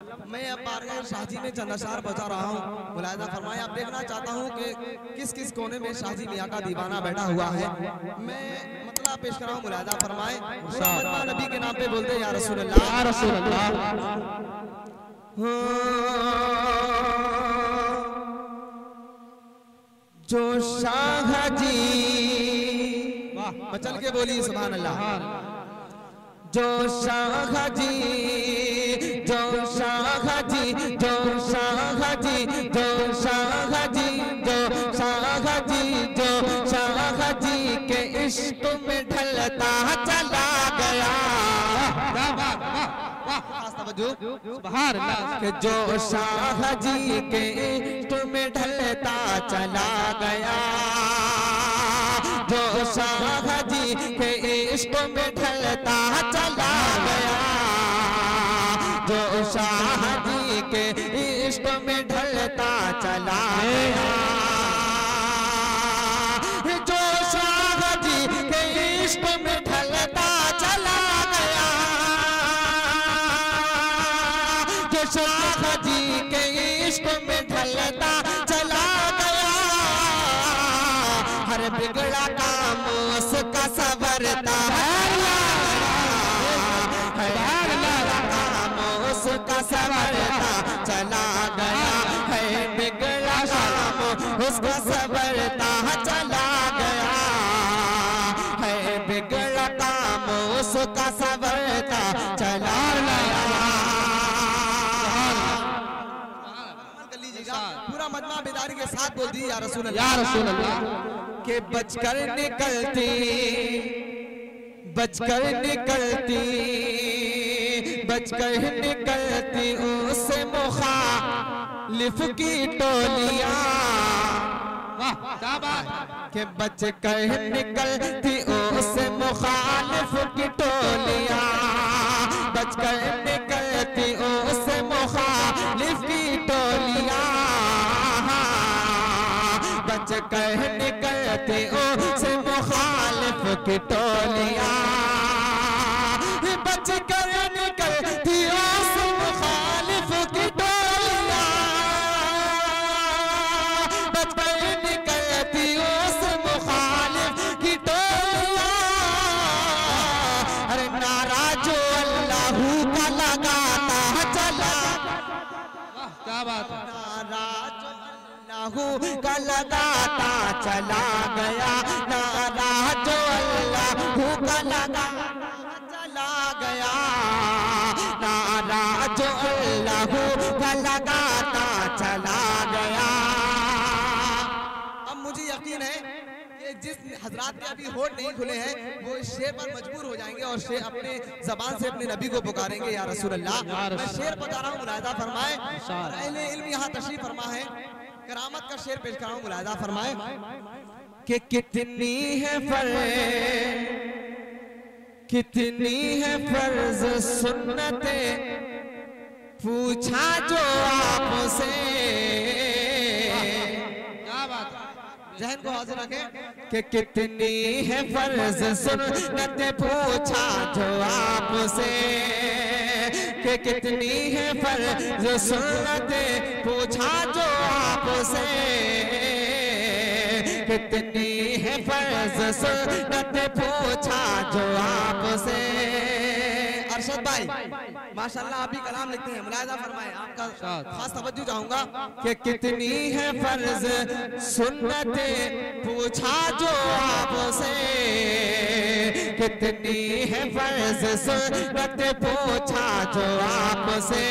मैं अब बारगाह शाहजी में चंद अशार बजा रहा हूँ। मुलाहिजा फरमाए, आप देखना चाहता हूँ कि किस किस कोने में शाहजी मियाँ का दीवाना बैठा हुआ है। मैं मतलब पेश कर रहा हूँ। मुलाहिजा फरमाए, नबी के नाम पे बोलते या रसूल अल्लाह, या रसूल अल्लाह। जो शाहजी, चल के बोलिए सुभान अल्लाह। जो शाहजी, जो शाहजी, जो शाहजी, जो शाहजी, जो शाहजी, जो शाहजी के इश्क में ढलता चला गया। कि जो शाहजी के इश्क में ढलता चला गया, जो शाहजी के इश्क में ढलता चला गया, जो शाहजी के इश्क में ढलता चला गया, जो शाहजी के इश्क में ढलता चला गया, जो शाहजी के इश्क में ढलता चला गया, हर बिगड़ा काम उसका सवरता है, हर बिगड़ा काम उसका सवरता चला गया है, बिगड़ा काम उसका सवरता चला गया है, बिगड़ा काम उसका सवरता चला गया। पूरा मजमा बेदारी के साथ बोल दी या रसूल अल्लाह, या रसूल अल्लाह। के बचकर निकलती, बचकर निकलती, बचकर निकलती उसे मुखालिफ की टोलियां, के बचकर निकलती उसे मुखालिफ की टोलियां, बचकर निकलती उसे मुखालिफ की टोलियां, बचकर निकलती उसे मुखालिफ की टोलियां, बचकर निकलती उसे मुखालिफ की टोलियां, बचकर निकलती उसे मुखालिफ की टोलियां, अरे नारा जो अल्लाह का लगाता चला, क्या बात है, नारा जो अल्लाह का लगाता चला गया, नारा जो अल्लाह का लगाता चला गया, नारा जो अल्लाह का लगाता चला गया। अब मुझे यकीन है कि जिस हजरात के अभी होठ नहीं खुले हैं वो इस शेर पर मजबूर हो जाएंगे और शेर अपने जबान से अपने नबी को पुकारेंगे या रसूल अल्लाह। मैं शेर बता रहा हूँ, मुलाहिजा फरमाए, अहले इल्म यहाँ तशरीफ फरमा है, करामत का शेर पेश कर रहा हूँ। मुलाहिजा फरमाए कि कितनी है कितनी है फर्ज सुन्नते पूछा जो आपसे, क्या बात है, जहन को हाजिर रखें कि कितनी है फर्ज सुन्नते पूछा जो आपसे, कि कितनी है फर्ज सुन्नते पूछा जो आपसे, कितनी है फर्ज सुन्नत पूछा जो आपसे। अरशद भाई माशाल्लाह आप भी कलाम लिखते हैं, मुलाहिजा फरमाए, आपका खास तवज्जो चाहूंगा कि कितनी है फर्ज सुन्नत पूछा जो आपसे, कितनी है फर्ज सुन्नत पूछा जो आपसे,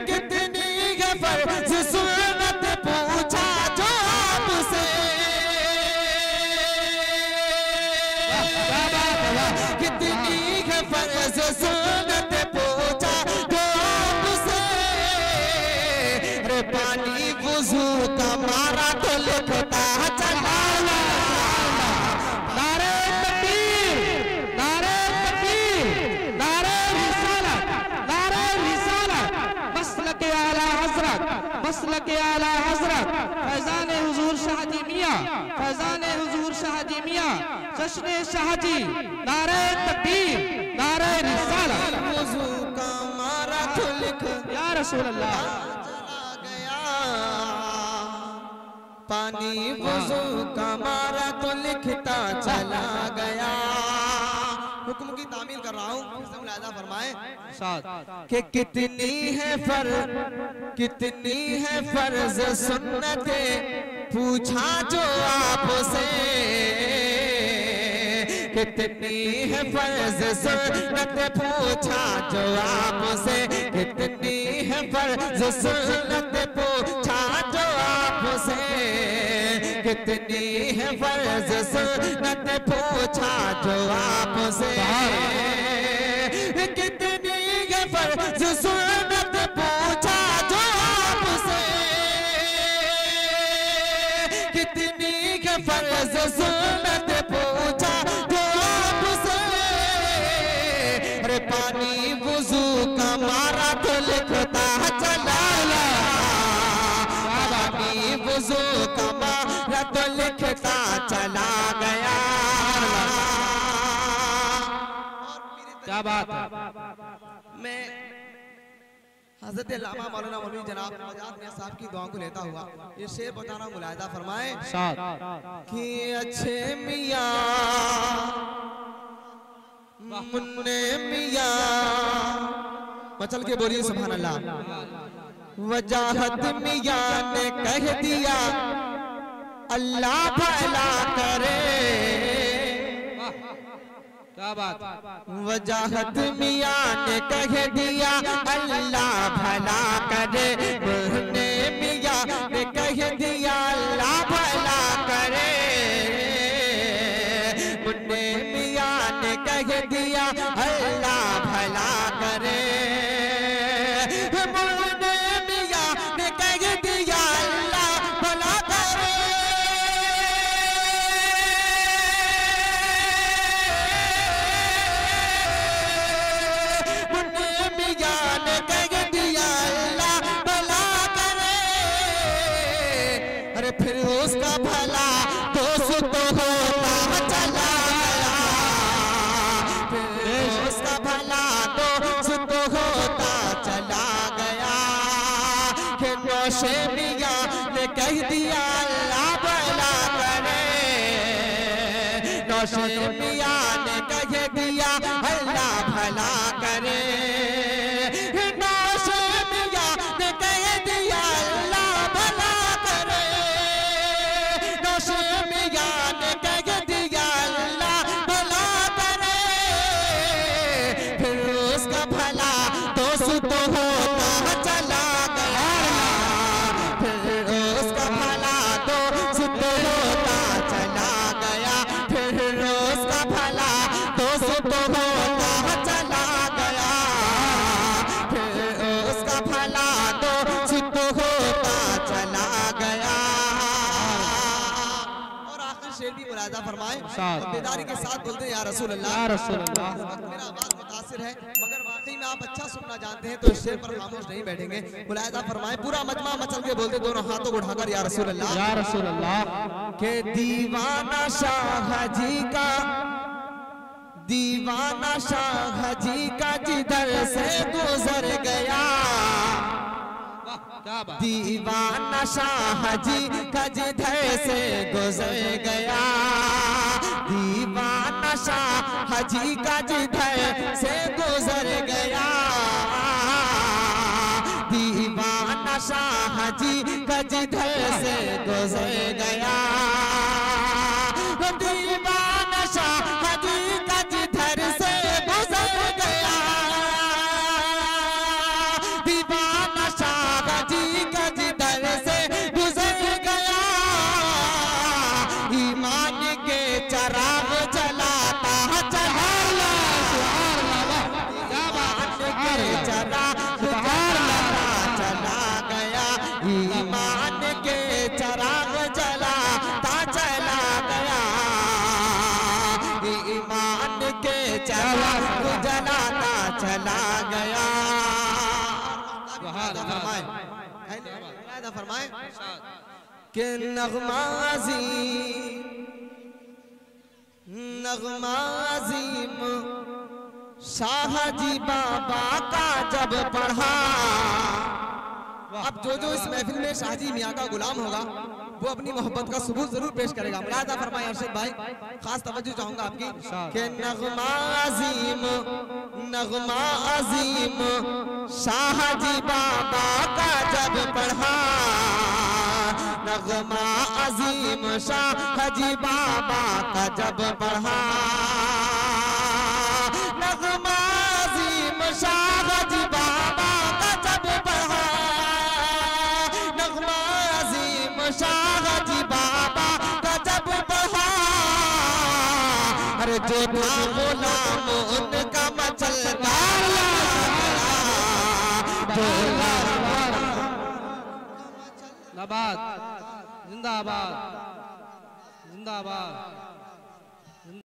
कितनी है फर्ज सुन्नत पूछा जो आपसे, कितनी है फर्ज सुन्नत पूछा जो आपसे, रे पानी वुजू का मारा तो लिखता चला, नारे तकबीर, नारे तकबीर, नारे रिसालत, नारे रिसालत, मसलक आला हज़रत, मसलक आला हज़रत, फैज़ान हुज़ूर शाहजी मियाँ, फैज़ान हुज़ूर शाहजी मियाँ, जश्न शाहजी, नारे तकबीर, नारे रिसालत, वुज़ू का मारा तो लिख या रसूल अल्लाह चला गया, पानी वुज़ू का मारा तो लिखता चला गया। हुक्म की तामील कर रहा हूँ, मुलाहिज़ा फरमाए कि कितनी है फर्ज सुन्नते पूछा जो आपसे, कितनी है फर्ज सुन्नत पूछा जो आपसे, कितनी है फर्ज सुन्नत पूछा जो आपसे, कितनी है फर्ज सुन्नत पूछा जो आपसे, कितनी है फर्ज सुन्नत पूछा जो आपसे, कितनी है फर्ज सुन्नत पूछा जो आपसे। अरे पानी वुज़ू का मारा तो लिखता चला गया, पानी वुज़ू का मारा तो लिखता चला गया। क्या बात है। मैं हज़रत अल्लामा मौलाना मौलवी जनाब आजाद मियां साहब की दुआ को लेता हुआ ये शेर बता रहा हूं, मुलाहिज़ा फरमाए कि अच्छे मियां मुन्ने मियां, मचल के बोलिए सुभान अल्लाह। वजाहत मियां ने कह दिया अल्लाह भला करे, क्या बात। वजाहत मियां ने कह दिया अल्लाह भला करे, मुन्ने मियां ने कह दिया अल्लाह भला करे, मुन्ने मियां ने कह दिया अल्लाह भला करे, मुन्ने मियां ने कह दिया अल्लाह भला करे। मुन्ने मियां ने कह दिया अल्लाह भला करे। अरे फिर उसका भला दोस्त तो होता चला गया, फिर उसका भला दोस्त तो होता चला गया, कि नौशे मियां ने कह दिया अल्लाह भला करे, नौशे मियां ने कह दिया अल्लाह भला करे, नौशे मियां ने कह दिया अल्लाह भला करे, नौशे मियां ने कह दिया अल्लाह भला करे। फिर उसका भला दोस्त तो होता चला गया, फिर उसका भला दोस्त तो होता चला गया, फिर उसका भला दोस्त तो होता चला गया, फिर उसका भला दोस्त तो होता चला गया। और आखिर शेर भी मुलाहिज़ा फरमाए और बेदारी के साथ बोलते हैं या रसूल अल्लाह। या रसूल अल्लाह। इस वक्त मेरा आवाज मुतासिर है, मगर वाकई में आप अच्छा सुनना जानते हैं तो इस शेर पर खामोश नहीं बैठेंगे। मुलाहिज़ा फरमाए, पूरा मजमा मचल के बोलते दोनों हाथों को उठाकर या रसूल अल्लाह, या रसूल अल्लाह। के दीवाना शाह जी का, दीवाना शाह जी का जिधर से गुजर गया, क्या बात। दीवाना शाह जी का जिधर से गुजर गया, दीवाना शाह जी का जिधर से गुजर गया, दीवाना शाह जी का जिधर से गुजर गया, दीवाना शाह जी का जिधर से गुजर गया, दीवाना शाह जी का जिधर से गुजर गया, ईमान के चराग जलाता चला, ईमान के चराग जलाता चला गया, ईमान के चराग जलाता चला गया, ईमान के चराग जलाता चला गया। फरमाए कि नगमाजी नगमाजीम शाहजी बाबा का जब पढ़ा। अब जो इस महफिल में शाहजी मियाँ का गुलाम होगा वो अपनी मोहब्बत का सबूत जरूर पेश करेगा। मुलाजा फरमाए अरशद भाई, खास तवज्जो चाहूंगा आपकी कि नगमा अजीम शाहजी बाबा का जब पढ़ा, नगमा अजीम शाहजी बाबा का जब पढ़ा, नगमा अजीम शाहजी बाबा का जब पढ़ा, नगमा अजीम शाहजी बाबा का जब पढ़ा। अरे जो था गुलाम उनका मचलता, जिंदाबाद जिंदाबाद जिंदाबाद।